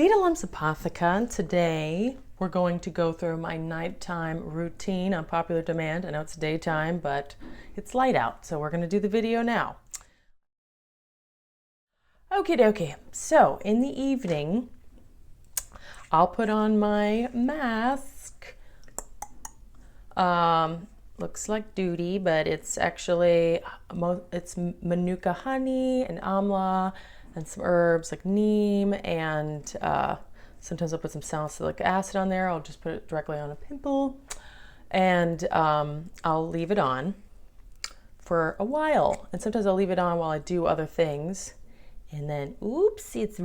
Rita Lumps Apotheca, and today we're going to go through my nighttime routine on popular demand. I know it's daytime, but it's light out, so we're going to do the video now. Okie dokie. So in the evening, I'll put on my mask. Looks like duty, but it's actually it's manuka honey and amla and some herbs like neem, and sometimes I'll put some salicylic acid on there. I'll just put it directly on a pimple, and I'll leave it on for a while. And sometimes I'll leave it on while I do other things, and then oopsie, it's a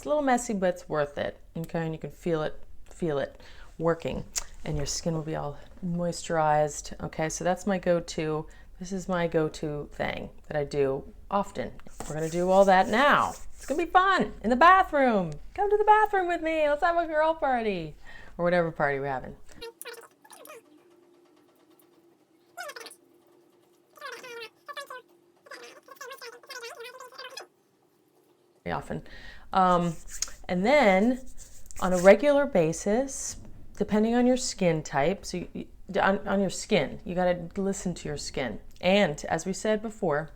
little messy, but it's worth it. Okay, and you can feel it working, and your skin will be all moisturized. Okay, so that's my go-to. This is my go-to thing that I do often. We're gonna do all that now. It's gonna be fun in the bathroom. Come to the bathroom with me. Let's have a girl party or whatever party we're having. Often. And then on a regular basis, depending on your skin type, so on your skin, you got to listen to your skin. And as we said before,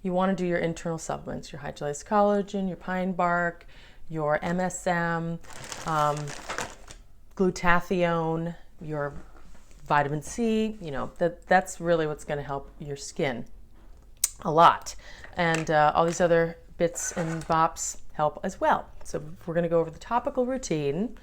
you want to do your internal supplements, your hydrolyzed collagen, your pine bark, your MSM, glutathione, your vitamin C. You know, that's really what's going to help your skin a lot. And all these other bits and bops help as well. So we're going to go over the topical routine.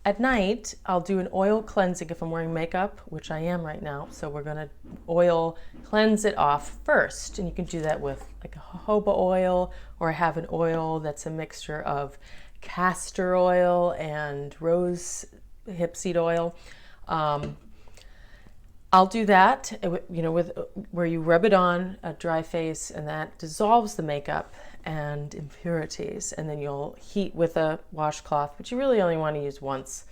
At night, I'll do an oil cleansing if I'm wearing makeup, which I am right now. So we're going to oil cleanse it off first. And you can do that with like a jojoba oil, or I have an oil that's a mixture of castor oil and rose hip seed oil. I'll do that, you know, with where you rub it on a dry face, and that dissolves the makeup and impurities, and then you'll heat with a washcloth, but you really only want to use once.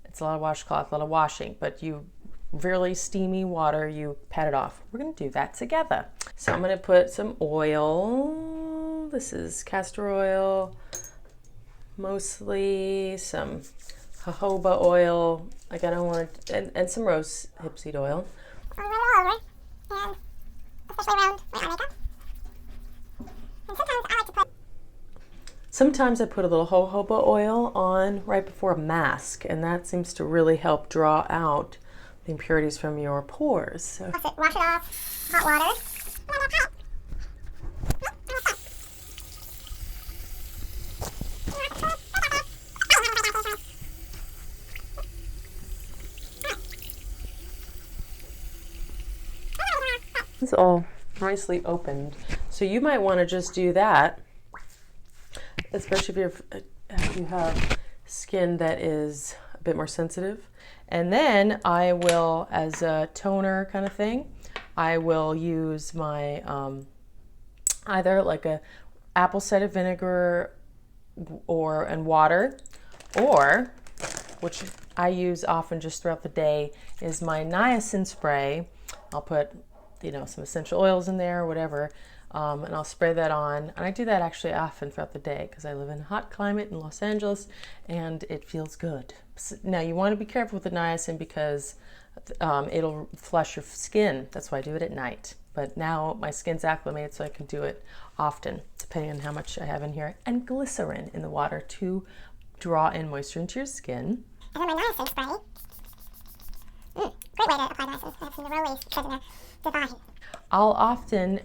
It's a lot of washcloth, a lot of washing, but you really steamy water, you pat it off. We're going to do that together. So I'm going to put some oil. This is castor oil, mostly some jojoba oil. Like I don't want to, and some rose hip seed oil. And especially around my eye makeup. And sometimes I put a little jojoba oil on right before a mask, and that seems to really help draw out the impurities from your pores. So. Wash it off, hot water. It's all nicely opened. So you might want to just do that, especially if you have skin that is a bit more sensitive. And then I will, as a toner kind of thing, I will use my either like a apple cider vinegar and water, or, which I use often just throughout the day, is my niacin spray. I'll put, you know, some essential oils in there or whatever, and I'll spray that on. And I do that actually often throughout the day because I live in a hot climate in Los Angeles, and it feels good. Now you want to be careful with the niacin because it'll flush your skin. That's why I do it at night. But now my skin's acclimated, so I can do it often, depending on how much I have in here. And glycerin in the water to draw in moisture into your skin. And then my niacin spray. Great way to apply niacin. I have some neroli sugar. Divine. I'll often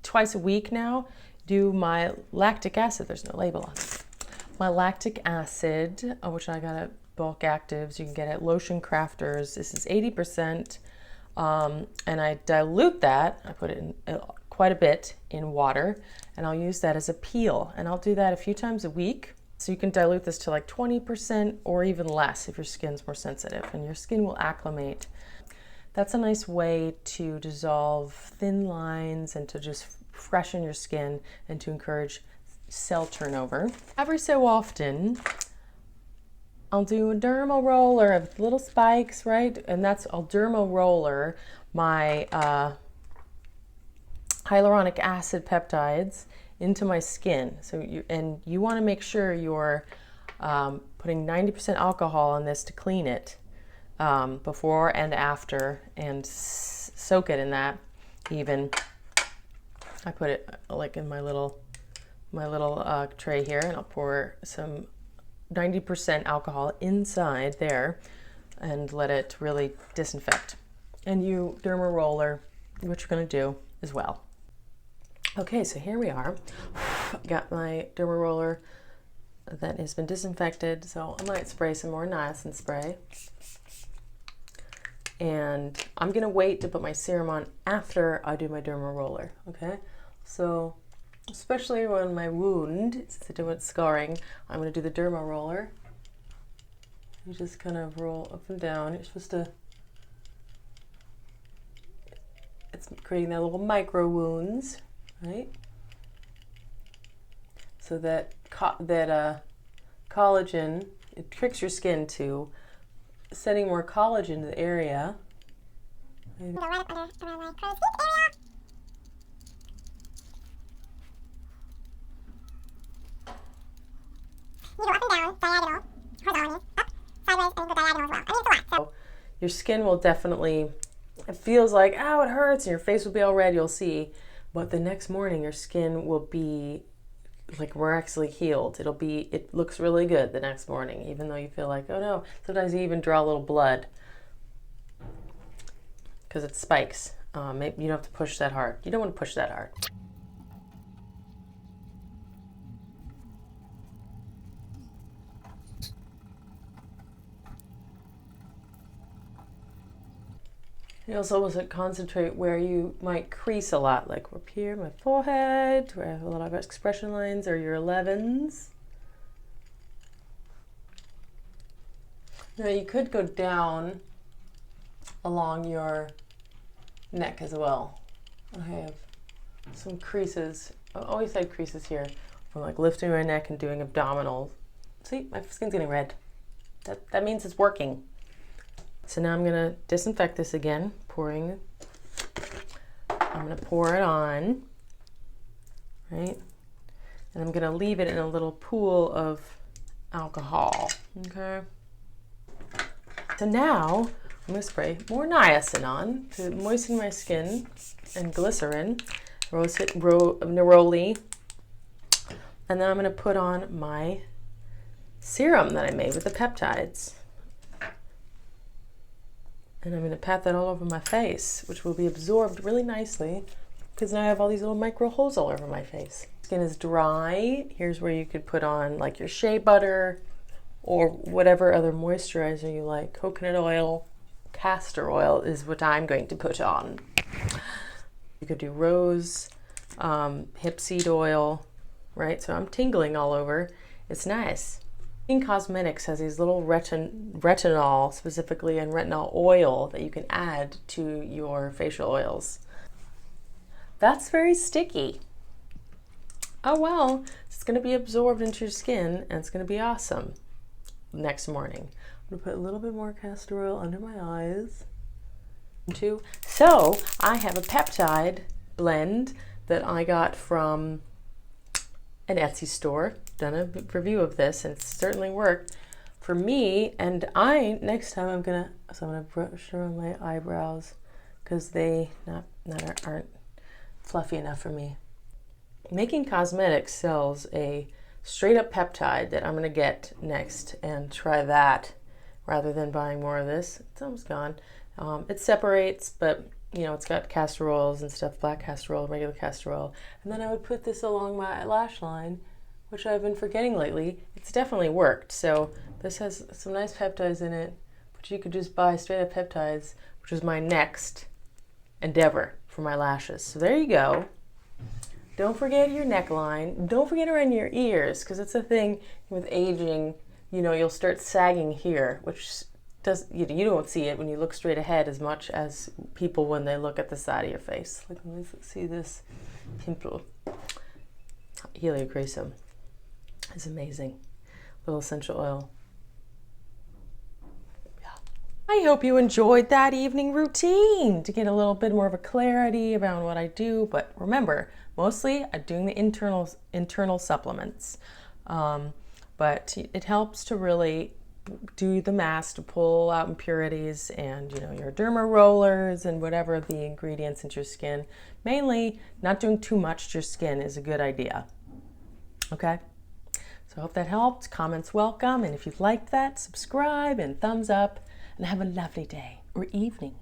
twice a week now do my lactic acid. There's no label on it. My lactic acid, which I got at Bulk Actives. You can get at lotioncrafters. This is 80%, and I dilute that. I put it in quite a bit in water, and I'll use that as a peel. And I'll do that a few times a week. So you can dilute this to like 20% or even less if your skin's more sensitive, and your skin will acclimate. That's a nice way to dissolve thin lines and to just freshen your skin and to encourage cell turnover. Every so often, I'll do a derma roller of little spikes, right? And I'll derma roller my hyaluronic acid peptides into my skin. So you want to make sure you're putting 90% alcohol in this to clean it before and after, and soak it in that. Even I put it like in my little tray here, and I'll pour some 90% alcohol inside there and let it really disinfect. And you derma roller what you're going to do as well. Okay, so here we are. Got my derma roller that has been disinfected, so I might spray some more niacin spray. And I'm going to wait to put my serum on after I do my derma roller, okay? So especially when my wound is doing scarring, I'm going to do the derma roller. You just kind of roll up and down. You're supposed to, it's creating that little micro wounds, right? So that collagen, it tricks your skin to sending more collagen to the area. And go right up around my crow's feet area. You go up and down, diagonal, horizontally, up, sideways, and go diagonal as well. I mean, it's a lot. So your skin will definitely, it feels like, oh, it hurts, and your face will be all red, you'll see. But the next morning, your skin will be like miraculously healed. It looks really good the next morning, even though you feel like, oh no. Sometimes you even draw a little blood because it spikes. Maybe you don't have to push that hard. You don't want to push that hard. You also want to concentrate where you might crease a lot, like up here, my forehead, where I have a lot of expression lines, or your 11s. Now you could go down along your neck as well. I have some creases. I always had creases here from like lifting my neck and doing abdominals. See, my skin's getting red. That means it's working. So now I'm gonna disinfect this again, I'm gonna pour it on, right? And I'm gonna leave it in a little pool of alcohol, okay? So now I'm gonna spray more niacin on to moisten my skin, and glycerin, neroli, and then I'm gonna put on my serum that I made with the peptides. And I'm going to pat that all over my face, which will be absorbed really nicely because now I have all these little micro holes all over my face. Skin is dry. Here's where you could put on like your shea butter or whatever other moisturizer you like. Coconut oil, castor oil is what I'm going to put on. You could do rose, hip seed oil, right? So I'm tingling all over. It's nice. Cosmetics has these little retinol specifically, and retinol oil that you can add to your facial oils. That's very sticky. Oh well, it's going to be absorbed into your skin and it's going to be awesome next morning. I'm going to put a little bit more castor oil under my eyes. So I have a peptide blend that I got from an Etsy store. Done a review of this, and it's certainly worked for me. And next time I'm gonna brush around my eyebrows because they aren't fluffy enough for me. Making Cosmetics sells a straight up peptide that I'm gonna get next and try that rather than buying more of this. It's almost gone. It separates, but you know, it's got castor oils and stuff, black castor oil, regular castor oil. And then I would put this along my lash line, which I've been forgetting lately. It's definitely worked. So this has some nice peptides in it, but you could just buy straight up peptides, which is my next endeavor for my lashes. So there you go. Don't forget your neckline. Don't forget around your ears, because it's a thing with aging. You know, you'll start sagging here, which you don't see it when you look straight ahead as much as people when they look at the side of your face. Like, let's see this pimple. Heliocrasum. It's amazing. Little essential oil. Yeah. I hope you enjoyed that evening routine to get a little bit more of a clarity around what I do. But remember, Mostly I'm doing the internal supplements, but it helps to really do the mask to pull out impurities, and your derma rollers and whatever the ingredients into your skin. Mainly not doing too much to your skin is a good idea. Okay, so I hope that helped. Comments welcome, and if you liked that, subscribe and thumbs up, and have a lovely day or evening.